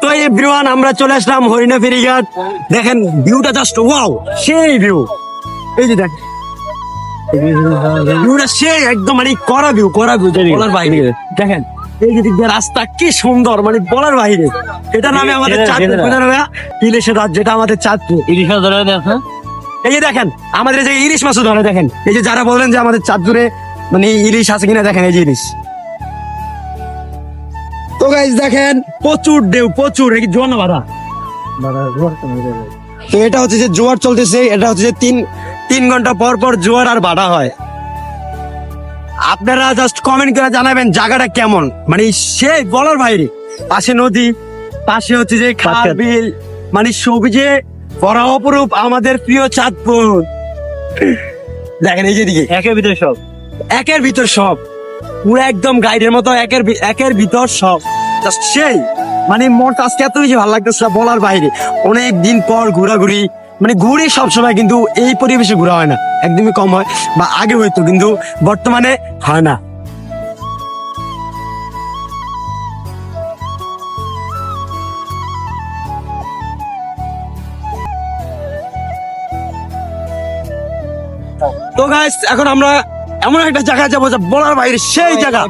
তো এভরিওয়ান আমরা চলে আসলাম হরিণা ফেরিঘাট। দেখেন ভিউটা জাস্ট ওয়াও, সেই ভিউ। এই যে দেখ ভিউটা সেই একদম মানে করা ভিউ বলার বাইরে। দেখেন এই যে দিক দিয়ে রাস্তা কি সুন্দর, মানে বলার বাইরে। এটা নামে আমাদের চাঁদপুর ইলিশের রাত, যেটা আমাদের চাঁদপুর ইলিশা ধরে আছে। এই যে দেখেন আমাদের এই যে ইলিশ মাছও ধরে। দেখেন এই যে যারা বলেন যে আমাদের চাঁদপুরে মানে ইলিশ আছে কিনা, দেখেন এই যে ইলিশ। তো গাইস দেখেন প্রচুর ঢেউ, প্রচুর এই জোয়ার বাধা। তো এটা হচ্ছে যে জোয়ার চলতেছে, এটা হচ্ছে যে তিন ঘন্টা পর পর জোয়ার আর বাধা হয়। আপনারা জাস্ট কমেন্ট করে জানাবেন জায়গাটা কেমন, মানে সেই বলার বাইরে। পাশে নদী, পাশে হচ্ছে যে খাল বিল, মানে সবুজে ভরা অপরূপ আমাদের প্রিয় চাঁদপুর। দেখেন এই যে দিকে একের ভিতরে সব, একের ভিতর সব, পুরো একদম গাইডের মতো একের ভিতর সব। জাস্ট সেই মানে মনটা আজকে এত বেশি ভালো লাগতেছে বলার বাইরে। অনেক দিন পর ঘোরাঘুরি, মানে ঘুরি সবসময়, কিন্তু এই পরিবেশে ঘোরা হয় না, একদমই কম হয়, বা আগে হইতো কিন্তু বর্তমানে হয় না। তো গাইস এখন আমরা এমন একটা জায়গায় যাবো যা বলার বাইরে, সেই জায়গা।